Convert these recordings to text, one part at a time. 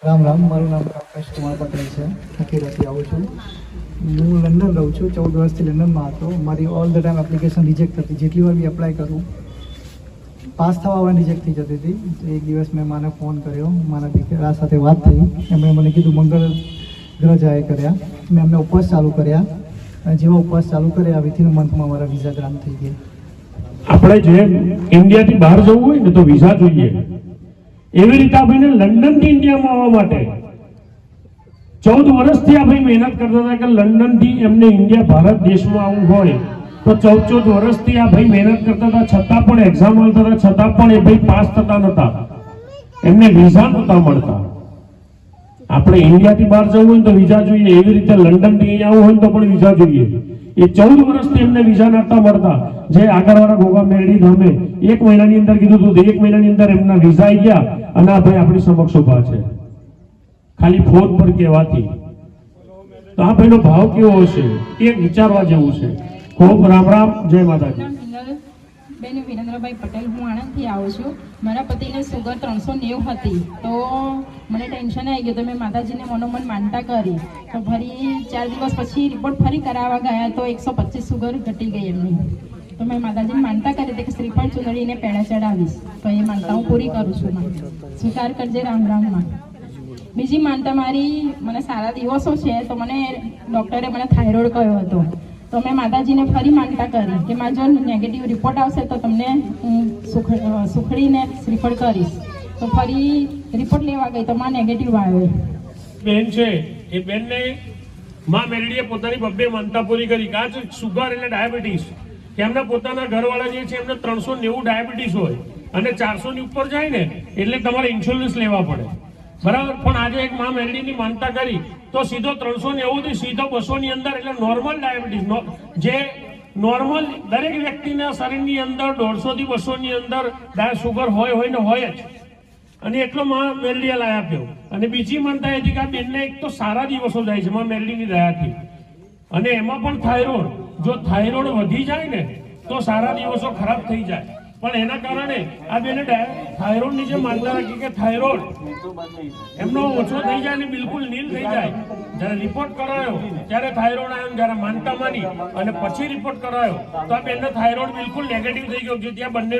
રામ રામ, મારું નામ આકાશ કુમાર પટેલ છે. હું ખેડાથી આવું છું. હું લંડન રહું છું. 14 વર્ષથી લંડનમાં હતો. મારી all the time application reject થતી. જેટલી વાર બી એપ્લાય કરું પાસ થવા આવવાની રિજેક્ટ થઈ જતી હતી. તો એક દિવસ મેં માને ફોન કર્યો, મારા દીકરા સાથે વાત થઈ. એમણે મને કીધું મંગળ ગ્રહ જાહેર કર્યા. મેં એમને ઉપવાસ ચાલુ કર્યા અને જેવા ઉપવાસ ચાલુ કર્યા વિથિન મંથમાં મારા વિઝા ગ્રાન્ટ થઈ ગયા. આપણે જેમ ઇન્ડિયાથી બહાર જવું હોય ને તો વિઝા જોઈએ, એવી રીતે આપણે લંડનથી ઇન્ડિયામાં આવવા માટે 14 વર્ષથી આપણે મહેનત કરતા હતા કે લંડનથી એમને ઇન્ડિયા ભારત દેશમાં આવવું હોય તો 14 વર્ષથી આ ભાઈ મહેનત કરતા હતા, છતાં પણ એક્ઝામ આવતા હતા, છતાં પણ એ ભાઈ પાસ થતા નતા, એમને વિઝા નતા મળતા. આપણે ઇન્ડિયાથી બહાર જવું હોય તો વિઝા જોઈએ, એવી રીતે લંડનથી અહીંયા આવવું હોય તો પણ વિઝા જોઈએ. એ 14 વર્ષથી એમને વિઝા નતા મળતા. જે આગળવાળા ગોગા મેરડી ધામે 1 મહિનાની અંદર કીધું હતું, 1 મહિનાની અંદર એમના વિઝા આવી ગયા અને આ ભાઈ આપણી સમક્ષ ઉભા છે ખાલી ફોન પર કહેવાથી. તો આ ભાઈનો ભાવ કેવો હશે એ વિચારવા જેવું છે. ખૂબ રામ રામ, જય માતાજી. બેન વિરેન્દ્રભાઈ પટેલ, હું આણંદથી આવું છું. મારા પતિને સુગર 390 હતી, તો મને ટેન્શન આવી ગયું, તો મેં માતાજીને મનોમન માનતા કરી. તો ફરી 4 દિવસ પછી રિપોર્ટ ફરી કરાવવા ગયા તો 125 સુગર ઘટી ગઈ એમની. તો મેં માતાજીને માનતા કરી હતી કે શ્રીફળ ચૂંદડીને પેડા ચડાવીશ. તો એ માનતા હું પૂરી કરું છું. સ્વીકાર કરજે રામ રામમાં. બીજી માનતા મારી, મને સારા દિવસો છે તો મને ડૉક્ટરે મને થાઇરોઇડ કહ્યો હતો. તો મેં માતાજીને ફરી માનતા કરી કે મારો જો નેગેટિવ રિપોર્ટ આવશે તો તમને હું સુખડીને શ્રીફળ કરીશ. તો ફરી રિપોર્ટ લેવા ગઈ તો માં નેગેટિવ આવ્યો. બેન છે એ બેનને માં મેરડીએ પોતાની બબ્બે માનતા પૂરી કરી. કાચ સુગર એટલે ડાયાબિટીસ, કે એમના પોતાના ઘરવાળા જે છે એમને 390 ડાયાબિટીસ હોય અને 400 ની ઉપર જાય ને એટલે તમારે ઇન્સ્યોરન્સ લેવા પડે, બરાબર. પણ આજે એક માં મેરડીની માનતા કરી તો સીધો 390 થી સીધો 200 ની અંદર, એટલે નોર્મલ ડાયાબિટીસ, જે નોર્મલ દરેક વ્યક્તિના શરીરની અંદર 150 થી 200 ની અંદર સુગર હોય ને હોય જ. અને એટલો માં મેરડીએ લાયા આપ્યો. અને બીજી માનતા એ હતી કે આ બેનને એક તો સારા દિવસો જાય છે માં મેરડીની દયાથી, અને એમાં પણ થાઇરોઇડ, જો થાઇરોઇડ વધી જાય ને તો સારા દિવસો ખરાબ થઈ જાય. પણ એના કારણે આ બેને થાઇરોઇડની જે માનતા રાખી કે થાઇરોઇડ એમનો ઓછો થઈ જાય ને બિલકુલ નીલ થઈ જાય. જ્યારે રિપોર્ટ કરાયો ત્યારે થાઇરોઇડ આવ્યો, જ્યારે માનતા માની અને પછી રિપોર્ટ કરાયો તો આ બેનનો થાઇરોઇડ બિલકુલ નેગેટિવ થઈ ગયો. જે ત્યાં બંને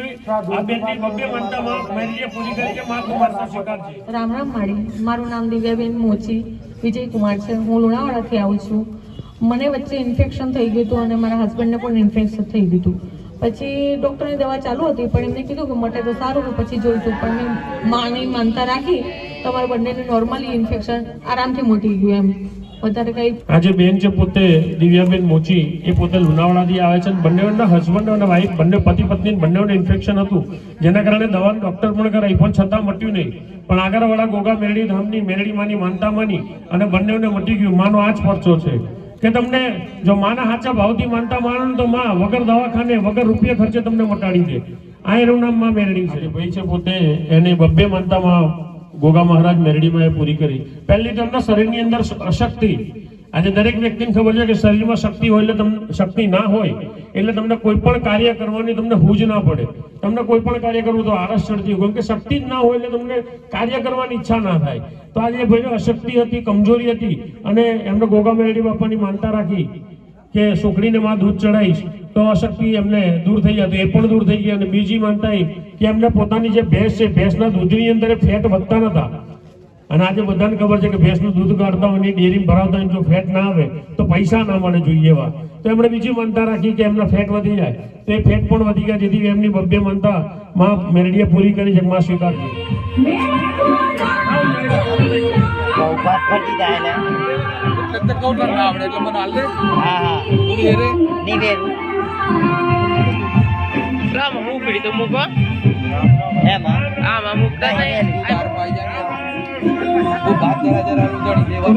આ બેનની બબ્બે માનતામાં મેરીએ પૂરી કરી કે માં તમારો સ્વીકાર છે. રામ રામ મારી, મારું નામ દિવ્યાબેન મોચી વિજયકુમાર છે. હું લુણાવાડાથી આવું છું. મને વચ્ચે ઇન્ફેક્શન થઈ ગયું હતું અને મારા હસબન્ડને પણ ઇન્ફેક્શન થઈ ગયું હતું. પછી ડૉક્ટરની દવા ચાલુ હતી પણ એમને કીધું કે મટે તો સારું. પછી જોયું હતું પણ મેં માની માનતા રાખી તમારા બંનેને નોર્મલી ઇન્ફેક્શન આરામથી મટી ગયું. એમ વધારે કઈ. આજે બેન છે પોતે દિવ્યાબેન મોચી, એ પોતે લુણાવાડાથી આવે છે. બંનેના હસબન્ડ અને વાઈફ બંને પતિ પત્ની બંનેને ઇન્ફેક્શન હતું, જેના કારણે દવાનું ડોક્ટર પણ કરાવી પણ છતાં મટ્યું નહીં. પણ આગળવાળા ગોગા મેરડી ધામની મેરડીમાંની માનતા માની અને બંનેને મટી ગયું. માનો આ જ પરચો છે કે તમને જો માના સાચા ભાવથી માનતા માનો તો માં વગર દવાખાને વગર રૂપિયા ખર્ચે તમને મટાડી દે. આ એનું નામ માં મેરડી છે. ભાઈ છે પોતે એને બબ્બે માનતામાં ગોગા મહારાજ મેરડીમાં એ પૂરી કરી. પહેલી તો એમના શરીરની અંદર અશક્તિ. આજે દરેક વ્યક્તિને ખબર છે કે શરીરમાં શક્તિ હોય એટલે તમને શક્તિ ના હોય એટલે તમને કોઈ પણ કાર્ય કરવાની તમને હૂજ ના પડે. તમને કોઈ પણ કાર્ય કરવું તો આળસ ચડતી હોય, કેમ કે શક્તિ જ ના હોય એટલે તમને કાર્ય કરવાની ઈચ્છા ના થાય. તો આજે ભાઈને અશક્તિ હતી, કમજોરી હતી અને એમને ગોગા મેરડી બાપાની માનતા રાખી કે સુખડીને માં દૂધ ચડાવીશ તો અશક્તિ એમને દૂર થઈ જતી, એ પણ દૂર થઈ ગઈ. અને બીજી માનતા એ કે એમને પોતાની જે ભેંસ છે, ભેંસના દૂધની અંદર ફેટ વધતા નતા. અને આજે બધાને ખબર છે કે ભેંસનું દૂધ કાઢતા હોય ડેરી ભરાવતા હોય જો ફેટ ના આવે તો પૈસા ના મળે જોઈએ એવા. તો એમણે બીજી માનતા રાખી કે એમના ફેટ વધી જાય, તો એ ફેટ પણ વધી ગયા. જેથી એમની બબ્બે માનતા માં મેરડીએ પૂરી કરી છે. માં સ્વીકારજો. बात जरा जरा उजड़ी देवा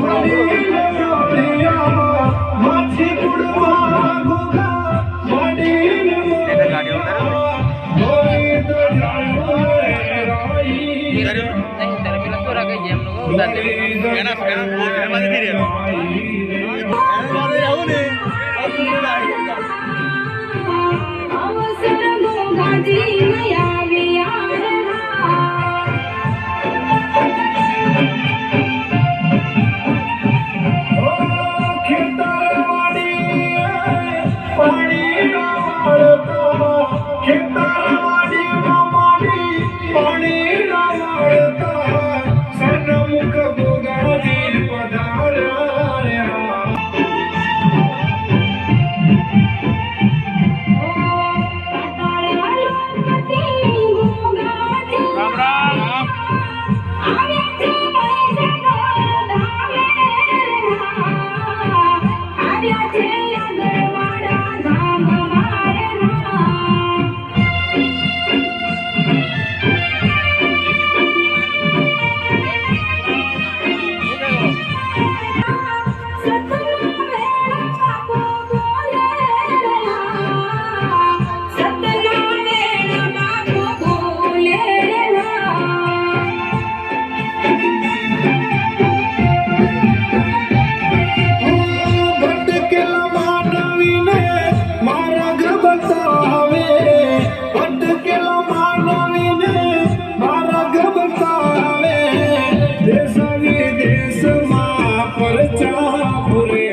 દેશ વિદેશમાં પરચા પૂરે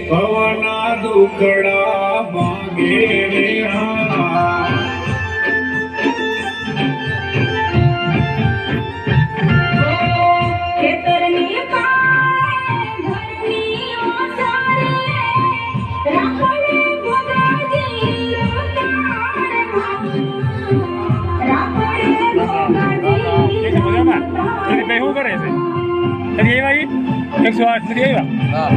પવના દુકડા ભાગે રે હા ખેતરની કાળે ઘરની ઓસારે રાખડે ગોગાજી રાખડે ગોગાજી શું કરે છે ફરી આવ્યા 108 ફરી આવ્યા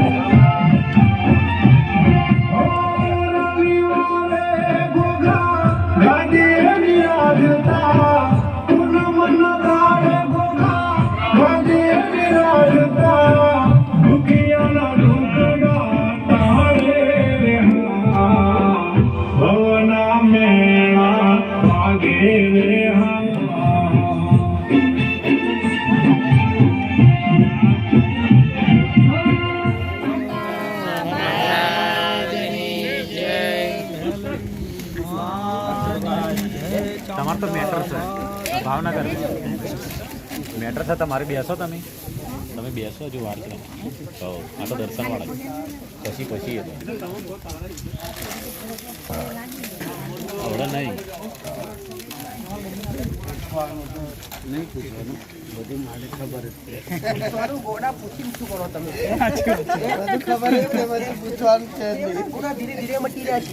તમારે તો મેટર છે ભાવનગર મેટર છે તમારે બેસો તમે બેસો હજુ વાર છે આ તો દર્શનવાળા પછી આવડે નહીં પૂછવાનું બધું મારે ખબર ગોડા પૂછીને શું કરો તમે ખબર પૂછવાનું છે ધીરે ધીરે મટી રહ્યા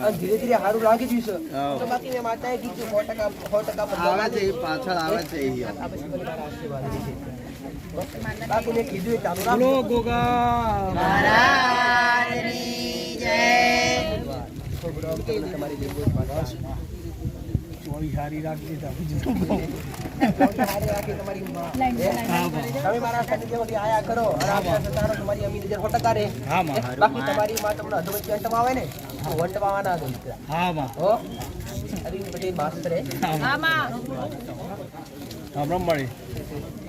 છે ધીરે ધીરે સારું લાગી ગયું છે તો બાકી મેં માતાએ કીધું 100% આવે છે પાછળ આવે છે બાકી મેં કીધું ચાલુ રાખો ગોગા મહારાજની જય તમારી ચોરી હારી રાખી તમે મારા સાથે આયા કરો તમારી અમી નજર હોટકા રે બાકી તમારી માં તમને અધવચ્ચે અંટમાં આવે ને તો વંટવાના દો હા માં હો અરે બધી માસ્ટર હે હા માં રામ રામ મળી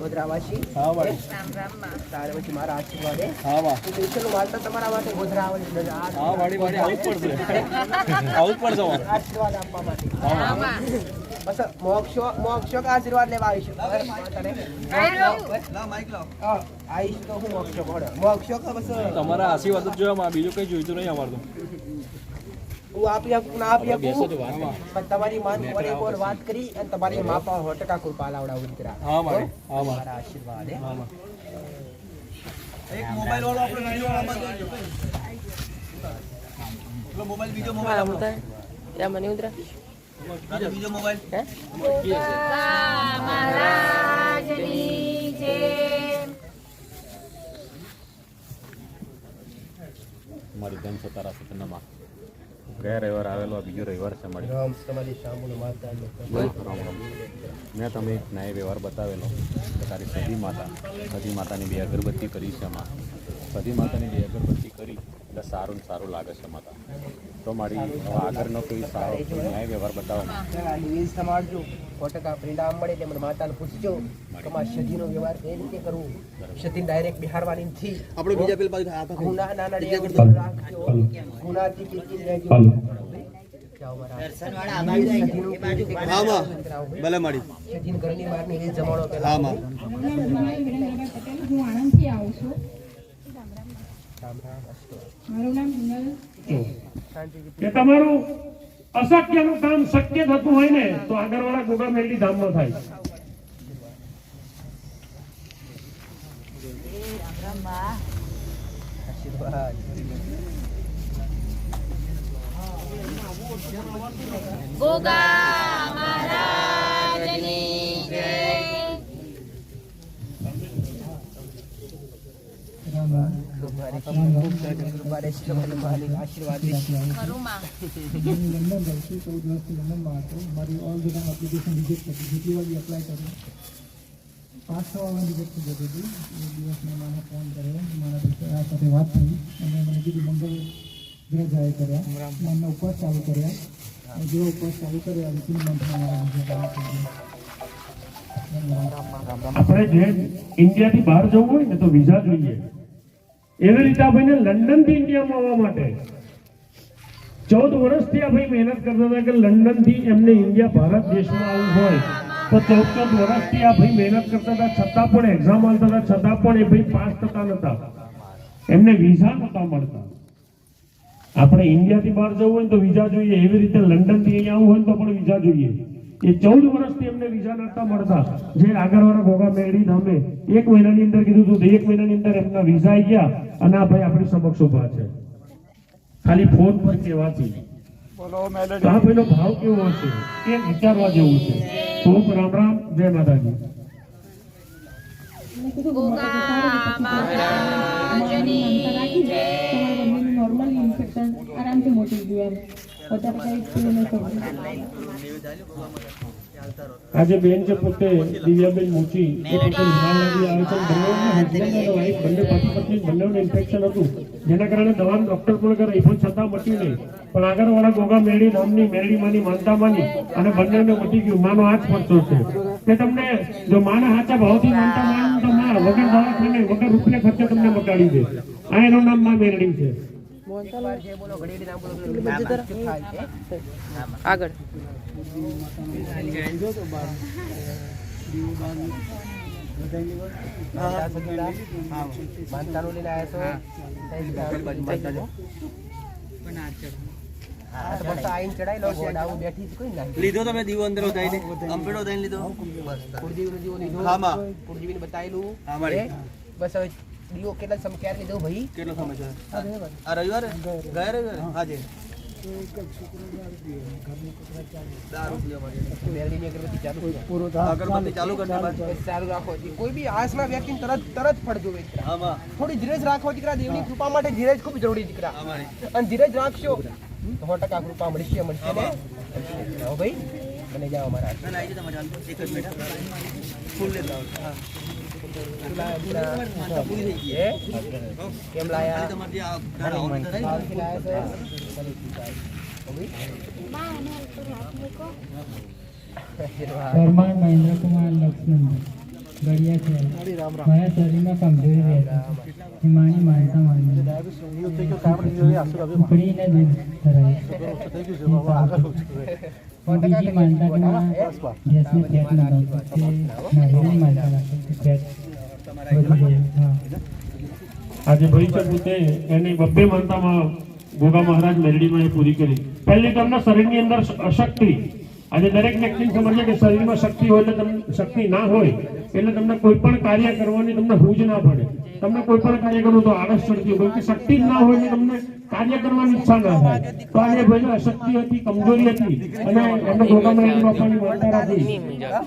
ગોધરાવાસી હા મળી રામ માં તારે પછી મારા આશીર્વાદ હે હા માં સ્પેશિયલ વાર્તા તમારા માટે ગોધરા આવવાની હા વાડી આવું પડશે આશીર્વાદ આપવા માટે હા માં બસ મોક્ષો કા આશીર્વાદ લેવા આવીશું આવીશું તો હું મોક્ષો કા બસ તમારા આશીર્વાદ જ જોયા બીજું કઈ જોઈતું નહીં અમારે તો હું આપી આપું ના આપી આપું પણ તમારી માન કોને કોણ વાત કરી અને તમારી મા પા 100% કૃપા લાવડાવું દીકરા હા મારા આશીર્વાદ હે હા એક મોબાઈલ વાળો આપણે ગાડી વાળા માં મોબાઈલ બીજો મોબાઈલ આપણો યા મને ઉતરા બીજો મોબાઈલ હે મહારાજની જય મારી ધન સતારા સતનમાં ગયા રવિવાર આવેલો બીજો રવિવાર છે મારી તમારી શામુલ માતા મેં તમે એક ન્યાય વ્યવહાર બતાવેલો કે તારી સતી માતાની બે અગરબત્તી કરી છે એમાં સતી માતાની બે અગરબત્તી કરી એટલે સારું ને સારું લાગે છે માતા તો મારી આગળનો કોઈ સારો ન્યાય વ્યવહાર બતાવો તમારજો 100% પરિણામ મળે એટલે મને માતાને પૂછજો કે મારા સતીનો વ્યવહાર કઈ રીતે કરવું સતી ડાયરેક્ટ બિહારવાની નથી આપણે બીજા પેલા ગુના નાના રાખજો ગુનાથી કેકી રહેજો ભલે મળી સતીન ઘરની બહારની એ જમાડો પેલા હું આણંદથી આવું છું મારું નામ હિંગલ કે તમારું અશક્યનું કામ શક્ય થતું હોય ને તો આગળવાળા ગોગા મેલડી ધામમાં થાય ગોગા મહારાજની જય આશીર્વાદ લંડન રહું છું 14 વર્ષથી લંડનમાં હતો મારી all the time application reject થતી જેટલી વાર બી એપ્લાય કરું પાસ થવામાં રિજેક્ટ થઈ જતી હતી એક દિવસ મેં મને ફોન કર્યો મારા આ સાથે વાત થઈ અને મને કીધું મંગળ ગ્રહ જાહેર કર્યા મને ઉપવાસ ચાલુ કર્યા જે ઉપવાસ ચાલુ કર્યા વિધિન મંથમાં મારા આપણે જે ઇન્ડિયાથી બહાર જવું હોય ને તો વિઝા જોઈએ એવી રીતે આ ભાઈને લંડનથી ઇન્ડિયામાં આવવા માટે 14 વર્ષથી આ ભાઈ મહેનત કરતા હતા કે લંડનથી એમને ઇન્ડિયા ભારત દેશમાં આવવું હોય તો 14 વર્ષથી આ ભાઈ મહેનત કરતા હતા, છતાં પણ એક્ઝામ આપતા હતા, છતાં પણ એ ભાઈ પાસ થતા નતા, એમને વિઝા નતા મળતા. આપણે ઇન્ડિયાથી બહાર જવું હોય તો વિઝા જોઈએ, એવી રીતે લંડનથી અહીંયા આવવું હોય તો પણ વિઝા જોઈએ. એ 14 વર્ષથી એમને વિઝા નતા મળતા. જે આગળવાળા ગોગા મેરડી ધામે 1 મહિનાની અંદર કીધું હતું, 1 મહિનાની અંદર એમના વિઝા આવી ગયા અને આ ભાઈ આપણી સમક્ષ ઉભા છે ખાલી ફોન પર કહેવાથી. તો આ ભાઈનો ભાવ કેવો હશે એ વિચારવા જેવું છે. ખૂબ રામ રામ, જય માતાજી. નોર્મલ ઇન્ફેક્શન આરામથી મોટી ગયું એમ વધારે કઈ થયું નથી. આજે બેન છે પોતે દિવ્યાબેન મોચી, એ પોતે લુણાવાડાથી આવે છે. બંનેના હસબન્ડ અને વાઈફ બંને પતિ પત્ની બંનેને ઇન્ફેક્શન હતું, જેના કારણે દવાનું ડોક્ટર પણ કરે પણ છતાં મટ્યું નહીં. પણ આગળવાળા ગોગા મેરડી નામની મેરડીમાંની માનતા માની અને બંનેને મટી ગયું. માનો આ જ પડતો છે કે તમને જો માના હાચા ભાવથી માનતા માન તો માં વગર દવાખાને વગર રૂપિયા ખર્ચે તમને મટાડી દે. આ એનું નામ માં મેરડી છે. આગળ લીધો તમે દીવો અંદર ઉતારીને અંપેડો થઈને લીધો બતાવેલું બસ હવે દીવો કેટલા સમય ક્યારે લીધો ભાઈ? કેટલો સમય છે? આ રવિવારે ગયા રવિવારે આજે અગરબત્તી ચાલુ ચાલુ રાખો. કોઈ બી આસમાં વ્યક્તિ તરત પડજો. થોડી ધીરજ રાખો દીકરા, દેવની કૃપા માટે ધીરજ ખૂબ જરૂરી દીકરા. અને ધીરજ રાખશો તો 100% કૃપા મળશે ને ભાઈ. બને જાઓ અમારા એક જ મિનિટ ફૂલ લેતા કેમ લાયા? પરમાર મહેન્દ્ર કુમાર લક્ષ્મણ ગડિયા છે. મારા શરીરમાં કમજોરી રહેતી, માની માનતા માની ઉકળીને દૂધ ધરાય. બીજી માનતા કે ગેસને ફેટ લગાવતો તે નારિયેળની માનતા રાખે તે ફેટ વધી જાય. હા, આજે ભાઈ છે પોતે એની 2 માનતામાં ગોગા મહારાજ મેરડીમાં એ પૂરી કરી. પહેલી તો એમના શરીરની અંદર અશક્તિ. આજે દરેક વ્યક્તિને સમજે કે શરીરમાં શક્તિ હોય એટલે તમને શક્તિ ના હોય એટલે તમને કોઈ પણ કાર્ય કરવાની તમને હૂજ ના પડે. તમને કોઈ પણ કાર્ય કરવું તો આળસ ચડતી હોય, શક્તિ જ ના હોય એટલે તમને કાર્ય કરવાની ઈચ્છા ના થાય. તો આજે ભાઈ અશક્તિ હતી, કમજોરી હતી અને એમને ગોગા મેરડી બાપાની માનતા રાખી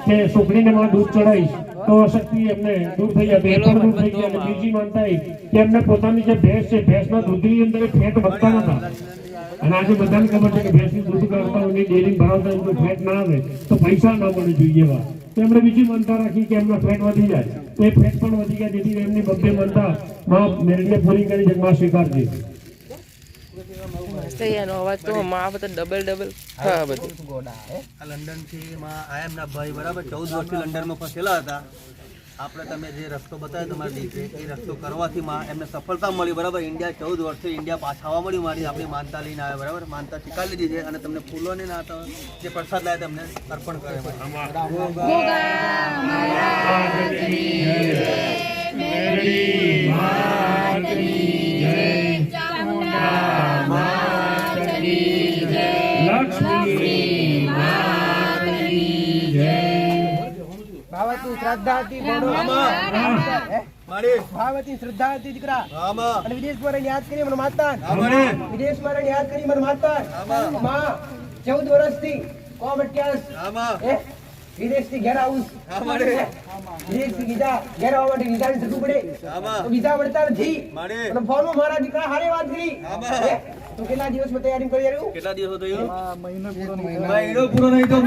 કે છોકરીને માં દૂધ ચડાવીશ તો અશક્તિ એમને દૂર થઈ જાય. એ પણ દૂર થઈ ગયા. અને બીજી માનતા એ કે એમને પોતાની જે ભેંસ છે, ભેંસના દૂધની અંદર ફેટ વધતા નતા. અને આજે બધાને ખબર છે કે ભેંસનું દૂધ કરતા હોય ડેરી ભરાવતા હોય તો ફેટ ના આવે તો પૈસા ના મળે જોઈએ એવા. તો એમણે બીજી માનતા રાખી કે એમના ફેટ વધી જાય તો એ ફેટ પણ વધી ગયા. જેથી એમની 2 માનતા માં મેરડીએ પૂરી કરી છે. માં સ્વીકારજી. એનો અવાજ તો માં બધા ડબલ હા બધું લંડન થી આયા એમના ભાઈ બરાબર 14 વર્ષથી લંડનમાં ફસેલા હતા. આપણે તમે જે રસ્તો બતાવ્યો તમારી દીકરે એ રસ્તો કરવાથી એમને સફળતા મળી બરાબર. ઇન્ડિયા 14 વર્ષથી ઇન્ડિયા પાછા આવવા મળ્યું. મારી આપણી માનતા લઈને આવ્યા બરાબર. માનતા સ્વીકારી લીધી છે અને તમને ફૂલોને ના જે પ્રસાદ લાવે તમને અર્પણ કરે. ભાવતી શ્રદ્ધા હતી ભાવતી શ્રદ્ધા હતી દીકરા. અને વિદેશમાં યાદ કરી મને માતા, વિદેશમાં યાદ કરી મને માતા. 14 વર્ષથી કોમ અટક્યાસ વિદેશથી ઘેર આવું, વિદેશથી વિઝા ઘેર આવવા માટે વિઝાની જરૂર પડે તો વિઝા મળતા નથી. અને ફોનમાં મારા દીકરા હારે વાત કરી તો કેટલા દિવસમાં તૈયારી કરી આવ્યું? કેટલા દિવસો થયું? મહિનો પૂરો નહીં તો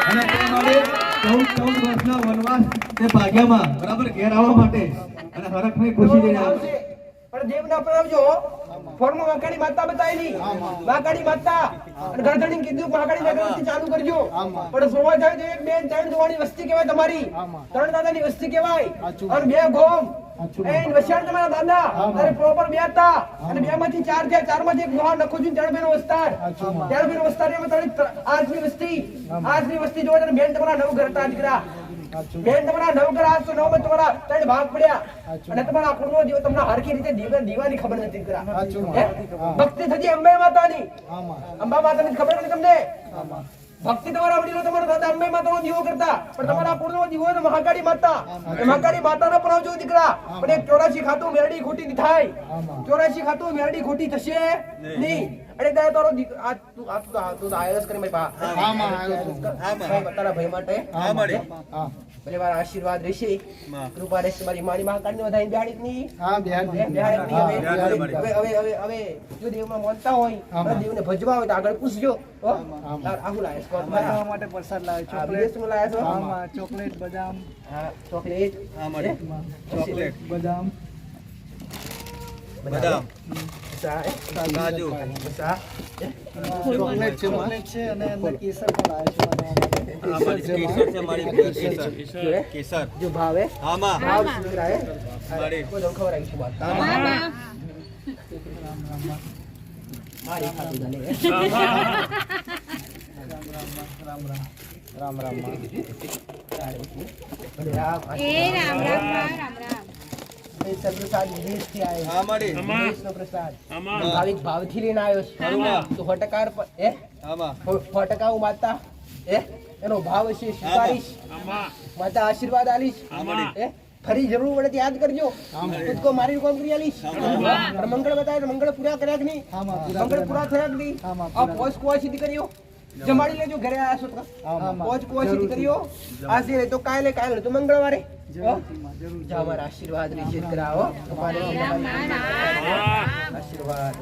અને તે મારે 14 વર્ષના વનવાસ તે ભાગ્યમાં બરાબર ઘેર આવવા માટે અને હરખની ખુશી લઈને આવશે. પણ દેવને અપનાવજો. ફોર્મમાં માકાડી માતા બતાવેલી, માકાડી માતા અને ગરધણી કીધું માકાડી અગરબત્તી ચાલુ કરજો. પણ સોવા જાય તો 1 2 3 જોવાની વસ્તી કહેવાય તમારી, 3 દાદાની વસ્તી કહેવાય. અને 2 ગોમ એ વસિયાણ તમારા દાદા તારે પ્રોપર બે હતા અને બે માંથી ચાર થયા, ચાર માંથી એક લોહા નખો છું ત્રણ બેનો વિસ્તાર, ત્રણ બેનો વિસ્તાર એમાં તારી આજની વસ્તી જોડે તારે બેન તમારા નવ ઘર હતા દીકરા, બેન તમારા નવ ઘર, આજ તો નવ માં તમારા ત્રણ ભાગ પડ્યા અને તમારા આખો જીવ તમને હરખી રીતે દીવાની ખબર નથી દીકરા. ભક્તિ થતી અંબે માતાની, અંબા માતાની ખબર નથી તમને. ભક્તિ તમારા વડીલો તમારા દાદા અંબે માતાનો દીવો કરતા, પણ તમારા પૂર્ણો દીવો તો મહાકાળી માતા, મહાકાળી માતાનો પરાવજો દીકરા. પણ એક 84 ખાતું મેરડી ખોટી નહીં થાય, 84 ખાતું મેરડી ખોટી થશે નહીં. અરે દાદા તારો આ તું આયસ કરી ભાઈ તારા ભાઈ માટે ભલે મારા આશીર્વાદ રહેશે, કૃપા રહેશે મારી મારી મહાકાળી ને વધારી બિહાડી હવે જો દેવમાં માનતા હોય, દેવને ભજવા હોય તો આગળ પૂછજો. આહુલ આયસ માટે પ્રસાદ લાવ્યો, ચોકલેટ, બદામ, ચોકલેટ બદામ, કાજુ ચોકલેટ છે અને અંદર કેસર પણ લાવ્યો કેસર જો ભાવે ખવડાવીશું વાત મારી ખાતું રામ રામ. પ્રસાદ વિદેશથી આવ્યો, વિદેશનો પ્રસાદ ભાવિક ભાવથી લઈને આવ્યો છે. તો 100% હું માતા એનો ભાવ છે સ્વીકારીશ, માતા આશીર્વાદ આલીશ. ફરી જરૂર પડે તો યાદ કરજો, ખુદકો મારી કોમ કરી આલીશ. પણ મંગળ બતાવે તો મંગળ પૂરા કર્યા કે નહીં, મંગળ પૂરા થયા કે નહીં. આ પોચ કુવાસી દીકરીઓ જમાડી લેજો, ઘરે આવ્યા છો તો પોચ કુવાસી દીકરીઓ આજે તો કાલે તો મંગળવારે જા મારા આશીર્વાદ ની કરાવો. આશીર્વાદ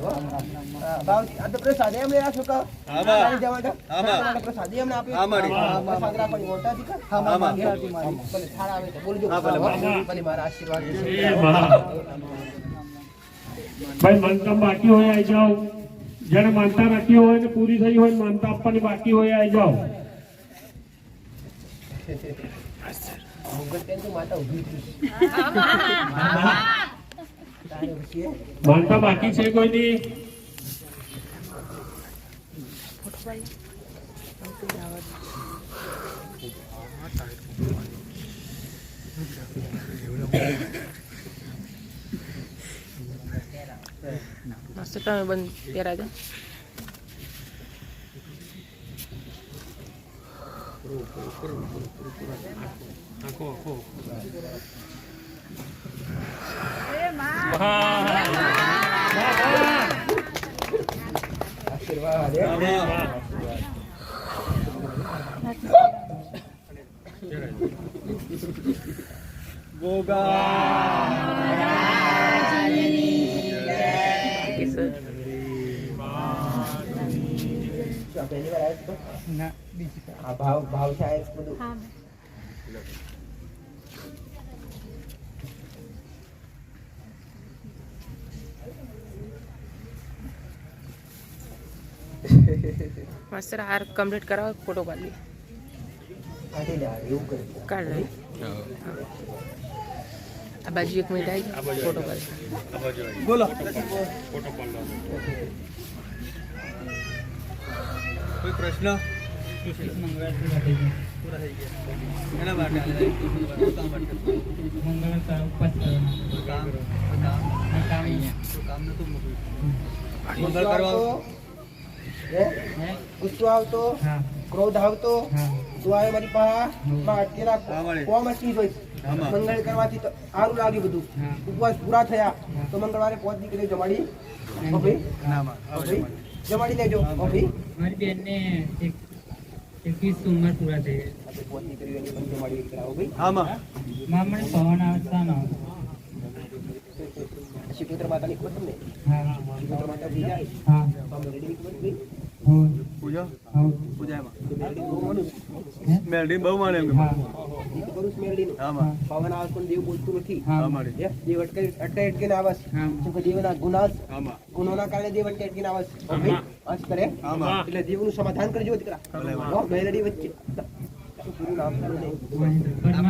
ભાવથી આ તો પ્રસાદ એમ લેવા છો કહો પ્રસાદ એમને આપ્યો, પ્રસાદ રાખવાની મોટા દીકરા ભલે થાળા આવે તો બોલજો, ભલે મારા આશીર્વાદ ભાઈ માનતા બાકી હોય આવી જાઓ, જેને માનતા રાખી હોય ને પૂરી થઈ હોય, માનતા આપવાની બાકી હોય આવી જાઓ. માનતા બાકી છે કોઈની? મસ્ત તમે બંધ પહેરા છો. ભાવ છે બધું માસ્ટર હાર કમ્પ્લીટ કરાવો, ફોટો પાડી કાઢ લઈ. આ બાજુ એક મિનિટ આવી ફોટો પાડી બોલો. કોઈ પ્રશ્ન? મંગળ કરવાનું, ગુસ્સો આવતો, ક્રોધ આવતો, તું આવે મારી પાસે અટકેલા કોમ અટકી હોય. મંગળ કરવાથી તો સારું લાગ્યું બધું, ઉપવાસ પૂરા થયા તો મંગળવારે પોત દીકરી જમાડી જમાડી લેજો. મારી બેનને 21 ઉંમર પૂરા થઈ ગઈ. પોત દીકરીઓની પણ જમાડી કરાવો ભાઈ. માં મને પવન આવતા ન શિકોત્ર માતાની ખબર તમને? શિકોત્ર માતા પૂજા રેડી ખબર ભાઈ? મેલડી બહુ માને એમ પવન આવે પણ દેવ બોલતું નથી, દેવ અટકે આવસ દેવના ગુનાના કારણે દેવ અટકીને આવસ કરે એટલે દેવનું સમાધાન કરજો દીકરા. મેલડી વચ્ચે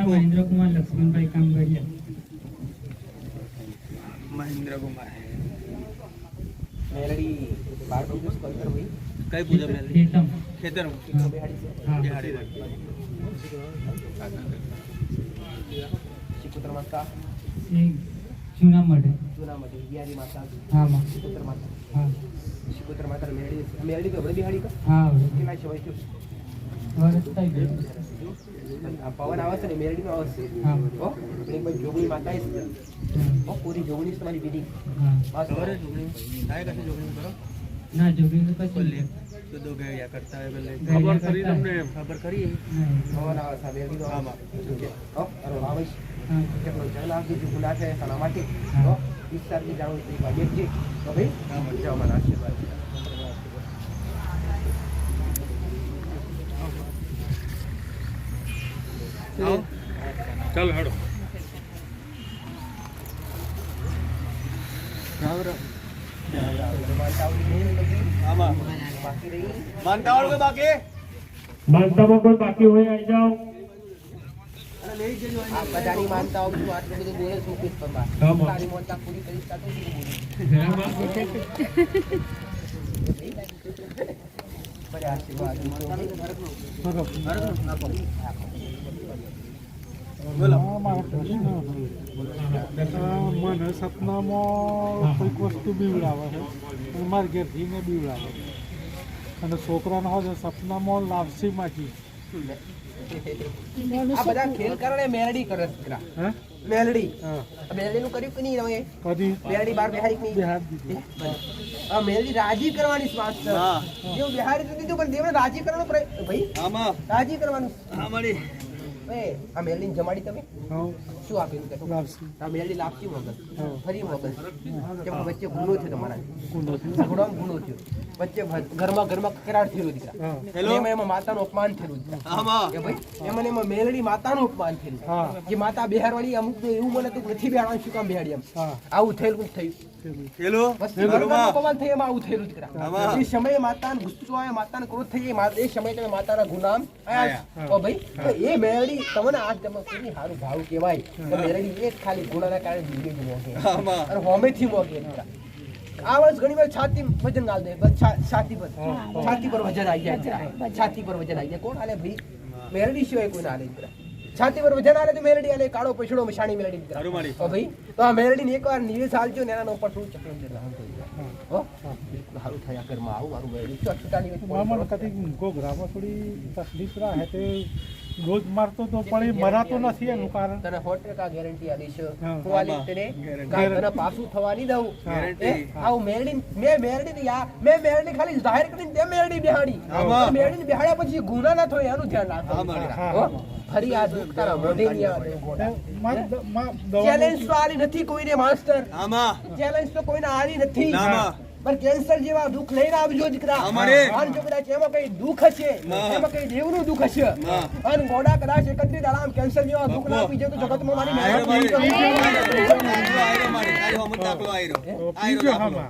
મહેન્દ્ર કુમાર લક્ષ્મણભાઈ કામ કરીએ. મહેન્દ્ર કુમાર મેલડી બાર પ્રોડ્યુસ કરતર ભાઈ કઈ પૂજા મેલડી એકદમ ખેતર હા શિકોત્ર માતા એ જૂના મળે જૂના માટે બિહારી માતા હા માં શિકોત્ર માતા હા શિકોત્ર માતા મેલડી તો બધી બિહારી કા હા કેટલા છે ભાઈ વરસ થઈ ગયું આ પવન આવે છે ને મેલડી નો આવે છે હા ઓ એક ભાઈ જોગણી માતા છે ઓ પૂરી જોગણી તમારી બીડી હા બસ ખબર જોગણી થાય કશે જોગણી કરો ના જોગી તો કશું તો દો ગયા કરતા હે પેલે ખબર ખબર કરી કરી તમને ખબર કરી નહીં પવન આવે છે મેલડી નો આમાં ઓ અરે આવે છે હા કેટલો જલ આવતી જો ગુના છે સના માટે ઓ વિસ્તારથી જાણું છું ભાઈ એકજી તો ભાઈ જાઓ મારા આશીર્વાદ ચાલ હાડો આમાં બાકી રહી માનતા વાળો બાકી બાંધતામાં કોઈ બાકી હોય આવી જાઓ. આ બધાની માનતા હોઉં છું આટલું બધું બોલે છું કે પપ્પા હા, માં. તારી માનતા પૂરી કરી શકતો છું બડે આશીર્વાદ મને સપનામાં કોઈક વસ્તુ બીવડાવે છે અને મારા ઘેરથીને બીવડાવે છે અને છોકરાને હોય સપનામાં લાવસી માગી આ બધા ખેલ કરણે મેલડી કરે છે દીકરા હે મેલડી હા મેલડી નું કર્યું કે નહીં તમે કદી મેલડી બાર બિહારી કે નહીં બિહાર દીધી આ મેલડી રાજી કરવાની વાત છે હા. જેવું બિહારી તો દીધું પણ દેવને રાજી કરવાનો ભાઈ આમાં રાજી કરવાનું આમાડી એ આ મેલડીને જમાડી તમે હા શું આપ્યું કે લાવસી આ મેલડી લાપસી મગજ હા. ફરી મગજ કેમ કે વચ્ચે ગુનો છે તમારા કુંડો ઝઘડોમાં ગુનો થયો વચ્ચે ઘરમાં કરાર થયેલો દીકરા હા હેલો એમાં માતાનું અપમાન થયેલું દીકરા આમાં કે ભાઈ એમાં મેલડી માતાનું અપમાન થયેલું હા. જે માતા બિહારવાળી અમુક તો એવું મને તો નથી બિહારવાનું શું કામ બિહાડી એમ હા આવું થયેલું થયું હેલો બસ ઘરમાં અપમાન થઈ એમાં આવું થયેલું દીકરા આમાં. એ સમયે માતાને ગુસ્સો આવ્યો માતાને ક્રોધ થઈ એ સમયે તમે માતાના ગુનામ આયા ઓ ભાઈ તો એ મેલડી તમને આજ તમે કોઈ સારું ભાવ કહેવાય કે મેલડી એક ખાલી ગુનાના કારણે જીવે જ મોકે આમાં. અને હોમેથી મોકે દીકરા આ વર્ષ ઘણી વાર છાતી વજન ગાલ દે બસ છાતી પર વજન આવી જાય દીકરા. છાતી પર વજન આવી જાય કોણ હાલે ભાઈ મેલડી સિવાય કોઈ ના હાલે દીકરા છાતી પર વજન હાલે તો મેલડી હાલે કાળો પછડો મશાણી મેલડી દીકરા હારું મારી. ઓ ભાઈ તો આ મેલડીને એકવાર નિવેશ આલજો ને એના ઉપર થોડું ચકલમ જેટલા આમ થઈ જાય હો બિલકુલ સારું થયા ઘરમાં આવું મારું મેલડી તો છૂટાની વચ્ચે મામા કદી ગોગરામાં થોડી તકલીફ રહે તે રોજ મારતો તો પણ એ મરાતો નથી એનું કારણ તને 100% ગેરંટી આલીશ હા. હું આલી તને તને પાછું થવા નહીં દઉં ગેરંટી. આવું મેલડી મેં મેલડી ખાલી જાહેર કરીને તે મેલડી બિહાડી આમાં. મેલડી બિહાડ્યા પછી ગુના ના થાય એનું ધ્યાન રાખો આમાં. હો? ફરી આ દુઃખ તારા મોઢે નહીં આવે ચેલેન્જ તો આલી નથી કોઈને માસ્ટર આમાં ચેલેન્જ તો કોઈને આલી નથી નામાં. પણ કેન્સર જેવા દુઃખ લઈને આવજો દીકરા અમારે. અને જો કદાચ એમાં કઈ દુઃખ હશે ના. એમાં કઈ દેવનું દુઃખ હશે ના. અને ગોડા કદાચ 31 દાડામાં કેન્સર જેવા દુઃખ ના આપી જાય તો જગતમાં મારી આયરો મહેનત નહીં મારી. કરવી. આયરો મારી. તારી હોમે દાખલો આયરો. આયરો દાખલો.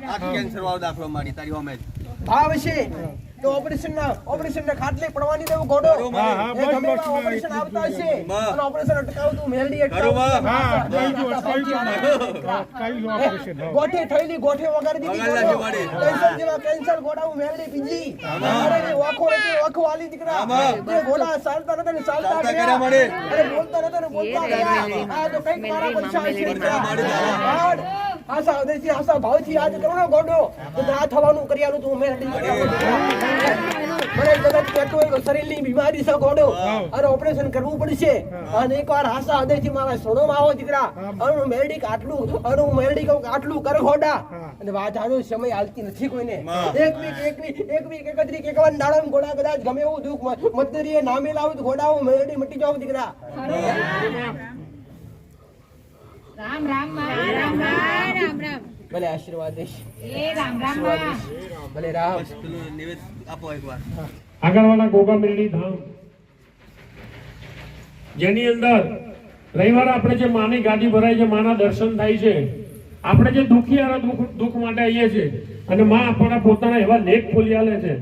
આખી કેન્સર વાળો દાખલો મારી તારી હોમે જ. ભાવ હશે તો ઓપરેશન ના ખાટલે પડવાની દેવું ગોડો ખરું માં. એ ગમે એવા ઓપરેશન આવતા હશે માં. અને ઓપરેશન અટકાવતું મેલડી ખરું માં. ગોઠે થયેલી ગોઠે વગાડી દીધી વગાડલા ગોડો. શિવાડી. કેન્સર જેવા કેન્સર ગોડાવું મેલડી પીજી અરે એ વાખો રે વાખો આલી દીકરા આમાં. એ ગોડા ચાલતા નતા ને ચાલતા ચાલતા ગયા. કર્યા મળે. અરે બોલતા નતા ને બોલતા ગયા આ તો કઈક મારા પૈસા હશે પડતા મારી દાદા. હાડ. આશા હૃદયથી આશા ભાવથી આજ કરો ને ગોડો તો આ થવાનું કર્યાનું તું મેલડી મને જગત કહેતો હોય કે શરીરની બીમારી છે ગોડો અને ઓપરેશન કરવું પડશે અને એકવાર આશા હૃદયથી મારા સોનોમાં આવો દીકરા અને હું મેલડી આટલું અને હું મેલડી કહું કે આટલું કર ગોડા અને વાજાનો સમય હાલતી નથી કોઈને એક વીક 31 51 દાડમ ગોડા કદાચ ગમે એવું દુઃખ મતદરીએ નામે લાવું તો ગોડા હું મેલડી મટી જાઉં દીકરા રામ રામ રામ રામ રામ રામ ભલે આશીર્વાદ દઈશ એ રામ રામ આશીર્વાદ દઈશ ભલે રામ બસ પેલું નિવેદ આપો એકવાર. આગળવાળા ગોગા મેરડી ધામ જેની અંદર રવિવારે આપણે જે માની ગાદી ભરાય છે, માના દર્શન થાય છે, આપણે જે દુખિયાના દુઃખ માટે આવીએ છીએ અને માં આપણા પોતાના એવા લેખ ખોલી આલે છે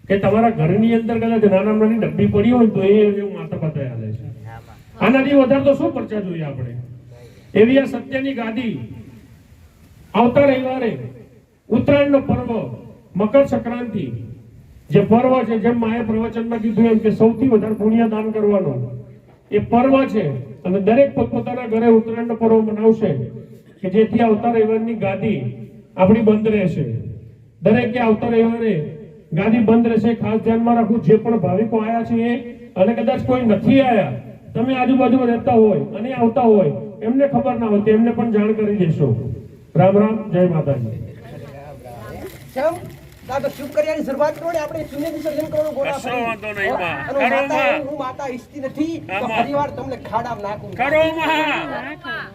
કે તમારા ઘરની અંદર કદાચ નાની ડબ્બી પડી હોય તો એ માતા પતાય આલે છે. આનાથી વધારે તો શું પરચા જોઈએ આપણે? એવી આ સત્યની ગાદી આવતા રવિવારે ઉત્તરાયણનો પર્વ મકર સંક્રાંતિ જે પર્વ છે, જેમ માએ પ્રવચનમાં કીધું એમ કે સૌથી વધારે પુણ્ય દાન કરવાનું એ પર્વ છે અને દરેક પોતપોતાના ઘરે ઉત્તરાયણનો પર્વ મનાવશે કે જેથી આવતા રવિવારની ગાદી આપણી બંધ રહેશે. દરેકે આવતા રવિવારે ગાદી બંધ રહેશે. ખાસ ધ્યાનમાં રાખવું, જે પણ ભાવિકો આયા છે અને કદાચ કોઈ નથી આયા, તમે આજુબાજુ રહેતા હોય અને આવતા હોય, એમને ખબર ના હોય તેમને પણ જાણ કરી દેશો. રામ રામ, જય માતાજી. તો શુભ કર્યાની શરૂઆત કરો ને આપણે શૂન્ય વિસર્જન કરવાનું ગોળા કશો વાંધો નહીં માં. અને હું માતા ઈચ્છતી નથી તો ફરીવાર તમને ખાડામાં નાખું. કરો માં,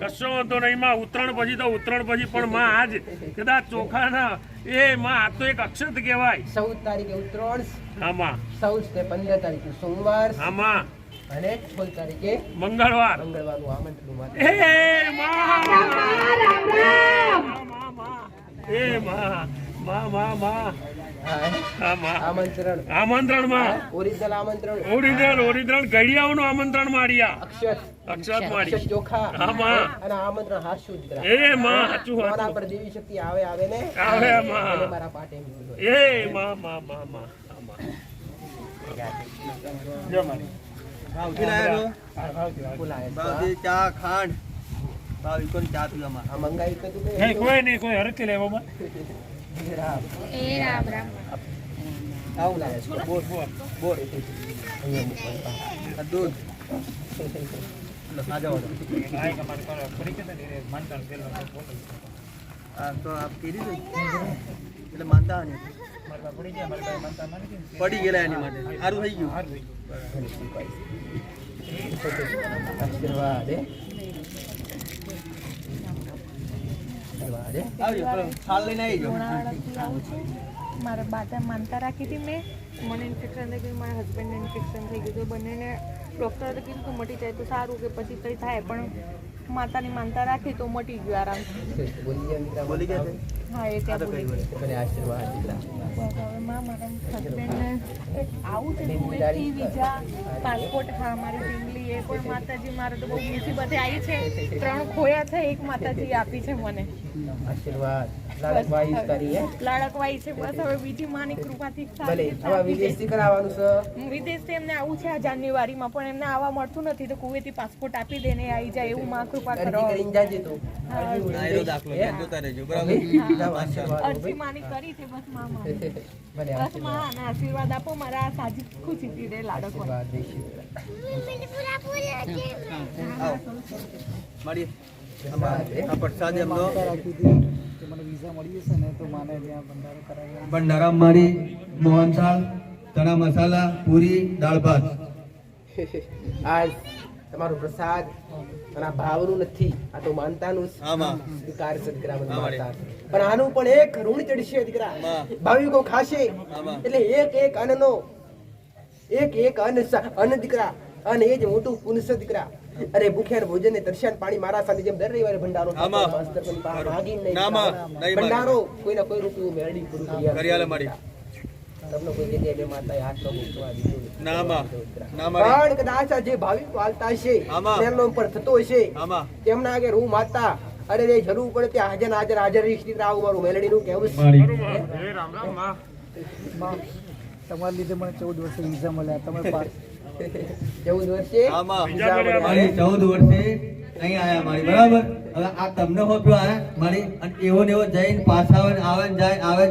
કશો વાંધો નહીં માં. ઉત્તરાયણ પછી તો ઉત્તરાયણ પછી પણ માં આજ કદાચ ચોખાના એ માં આ તો એક અક્ષત કહેવાય. 14 તારીખે ઉત્તરાયણ, હા માં. 14 ને 15 તારીખે સોમવાર, હા માં. અને 16 તારીખે મંગળવારનું આમંત્રણ માટે. એ માં, એ માં, આમંત્રણ માં ઓરિજિનલ આમંત્રણ, ઓરિજિનલ ઘડિયાળનું આમંત્રણ માર્યા. અક્ષત મારી ચોખા, હા માં. અને આમંત્રણ હાશું દીકરા. એ માં, સાચું મારા પર દેવી શક્તિ આવે ને આવે માં. મારા પાટે એ માં. જો મારી ભાવથી લાયા છો, ચા ખાંડ ભાવ કોણ ચા પીવામાં આ મંગાઈ તો તું કોઈ નહીં, કોઈ હરખી લેવામાં. આવું લાગે છે. બોર દૂધ સાજા તો આપ કીધી છે એટલે માનતા નહીં પડી ગયેલા એની માટે સારું થઈ ગયું. આશીર્વાદ થાળ લઈને આવી જાઓ. મારા બાધા માનતા રાખી હતી મેં, મને ઇન્ફેક્શન થઈ ગયું, મારા હસબન્ડને ઇન્ફેક્શન થઈ ગયું, તો બંનેને ડૉક્ટરે કીધું કે મટી જાય તો સારું, કે પછી કંઈ થાય, પણ માતાની માનતા રાખી તો મટી ગયું આરામથી. બોલી ગયા હા, એ ત્યાં બોલી ગઈ. આશીર્વાદ મારા હસબન્ડને આવું છે દુબઈથી વિઝા, પાસપોર્ટ, હા મારી ફેમિલી, એ પણ માતાજી મારે તો બહુ મુસીબતે આવી છે. 3 ખોયા છે, એક માતાજી આપી છે મને. આશીર્વાદ લાડકવાઈ છે. બસ હવે બીજી માની કૃપાથી વિદેશથી કરાવવાનું છે. વિદેશથી એમને આવું છે આ જાન્યુઆરીમાં, પણ એમને આવવા મળતું નથી, તો કુવેતી પાસપોર્ટ આપી દે ને આવી જાય એવું માં કૃપા કરો. અરજી માની કરી છે બસ મામા. બસ માં અને આશીર્વાદ આપો મારા સાજી ખુશીથી રે લાડકવાઈ. મળીએ પ્રસાદ એમનો મને વિઝા મળી જશે ને તો માને ત્યાં ભંડારો કરાવી. ભંડારા મારી મોહનથાળ, ચણા મસાલા, પૂરી, દાળ ભાત. આજ તમારો પ્રસાદ અને આ ભાવનું નથી, આ તો માનતાનું સ્વીકાર છે દીકરા. પણ આનું પણ એક ઋણ ચડશે દીકરા. ભાવિકો ખાશે એટલે એક અન્નનો એક અન્ન દીકરા, અને એ જ મોટું પુણ્ય છે દીકરા. અરે ભૂખ્યા ભોજન ને દર્શન પાણી મારા સાથે જેમ દર રવિવારે ભંડારો ભંડારો કોઈના કોઈ રૂપિયું મેળવી પૂરું તમને કોઈ જગ્યાએ બે માતાએ હાથ ન મૂકવા દીધું. પણ કદાચ જે ભાવિકો હાલતા હશે તેમનો ઉપર થતો હશે તેમના આગળ હું માતા અરે રે જરૂર પડે ત્યાં હાજર રહીશ દીકરા. આવું મારું મેલડીનું કહેવું છે. તમારા લીધે મને 14 વર્ષે વિઝા મળ્યા. તમે 14 વર્ષે 14 વર્ષે અહીં આયા મારી, બરાબર. હવે આ તમને હોપ્યો આયા મારી, અને એવો ને એવો જઈને પાછા આવે ને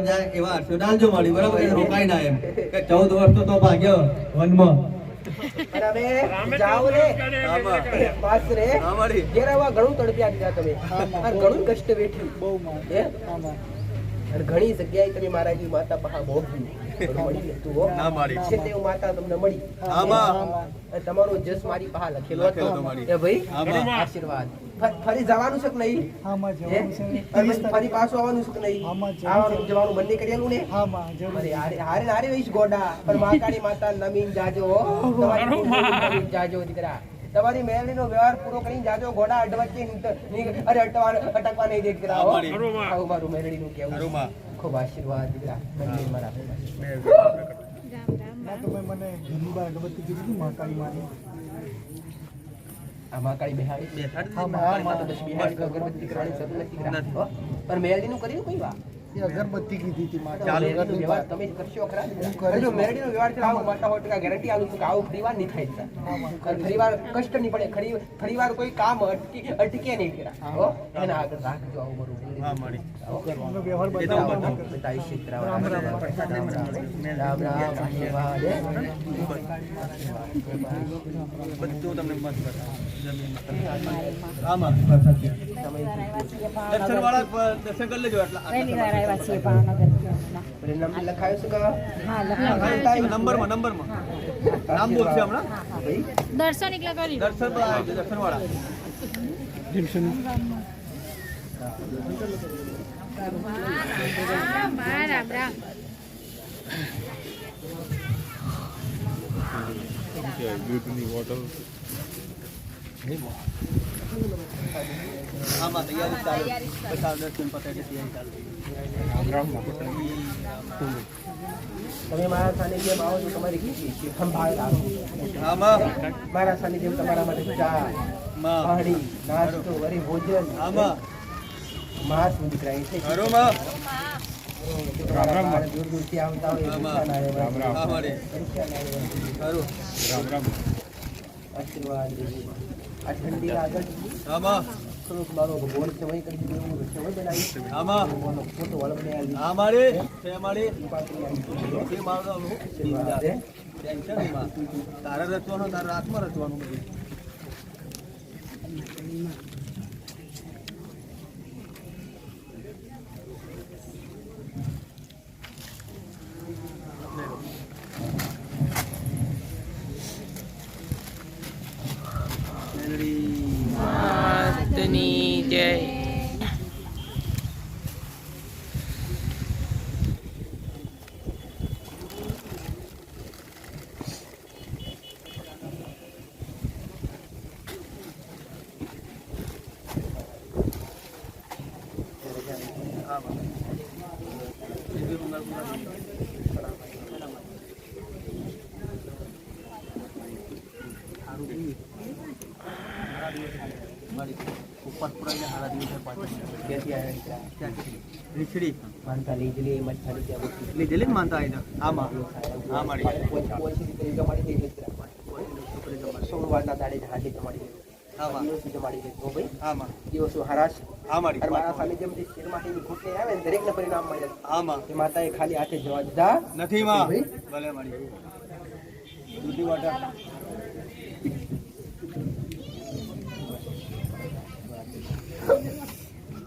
જાય એવા હર્ષો ડાલજો મારી, બરાબર. રોકાઈ ના એમ કે 14 વર્ષ તો ભાગ્યો વનમાં. ઘણું કષ્ટ વેઠ્યું બહુ ઘણી જગ્યાએ તમે મારા માતા પહા ભોગવ્યું. માતા તમને મળી, તમારો જસ મારી પહા લખેલો હતો. ભાઈ આશીર્વાદ ફરી જવાનું છે કે નહીં? ફરી પાછું આવવાનું છે કે નહીં? આવવાનું જવાનું બંને કરેલું ને? હારે હારે વહીશ ગોડા, પણ મહાકાળી માતા નમીન જાજો, તમારી જાજો દીકરા. તમારી મેળવી નો વ્યવહાર પૂરો કરીને જાજો. ઘોડા અડવચ્ચે અટકવા નહીં દે દીકરા. મારું મેળવી નું કેવું. ખૂબ આશીર્વાદ દીકરા. મારા મને ઘણી વાર અગરબત્તી કીધી હતી મહાકાળી માની. આ મહાકાળી બેહાડી બેસાડી માં તો બસ બેહાડી અગરબત્તી કરવાની જરૂર નથી કરા પણ મેરડીનું કર્યું કઈ વાર અગરબત્તી કીધી હતી મેરડીનો વ્યવહાર તમે જ કરશો ખરા જો મેરડીનો વ્યવહાર છે આવું માતા હોય ગેરંટી આલું છું કે આવું ફરીવાર નહીં થાય ફરીવાર કષ્ટ નહીં પડે ફરીવાર કોઈ કામ અટકે નહીં કરા હો એના આગળ રાખજો આવું બરોબર હા મળી વ્યવહાર બતાવી શીખરા રામ રામ આશીર્વાદ બધું તમને મત આમાં દર્શન વાળા દર્શન કરી લેજો એટલા નંબર લખાયો છે કે નંબરમાં નામ બોલશે હમણાં દર્શન એકલા કરી દર્શન તો આવે છે દર્શન વાળા રામ રામ દૂધની બોટલ આમાં તૈયારી ચાલુ બધા દર્શન પતાવી તૈયારી ચાલુ તમે મારા સાનિધ્યમાં આવો છો તમારી ખીચી સંભાળ રાખો આમાં મારા સાનિધ્યમાં તમારા માટે ચા પહાડી નાસ્તો વરી ભોજન આમાં માસ દીકરાઈ છે ઘરોમાં દૂર દૂરથી આવતા હોય આશીર્વાદ આ ઠંડી આગળ આમાં થોડુંક મારો બોલ છે વહી કરી દીધું એવું છે વહી બનાવી આમાં ફોટો વળમને આ મારી છે મારી એ મારો ટેન્શન નહીં માં તારે રચવાનું તારા હાથમાં રચવાનું બધું માતની જય ઉપર પુરાઈને હારા દિવસે ક્યાંથી આવ્યા રીછડી માનતા લીધેલી મચ્છાની ત્યાં લીધેલી જ માનતા આવી આમાં હા મારી સોમવારના દાડે હાજરી જમાડી આમાં દિવસે જમાડી દે ભાઈ આમાં દિવસો હરાશ હા મારી મારા સામે જેમ શેરમાંથી ઘૂંટને આવે ને દરેકને પરિણામ મળે આમાં એ માતાએ ખાલી હાથે જવા દીધા નથી માં ભલે મારી દૂધી વાટા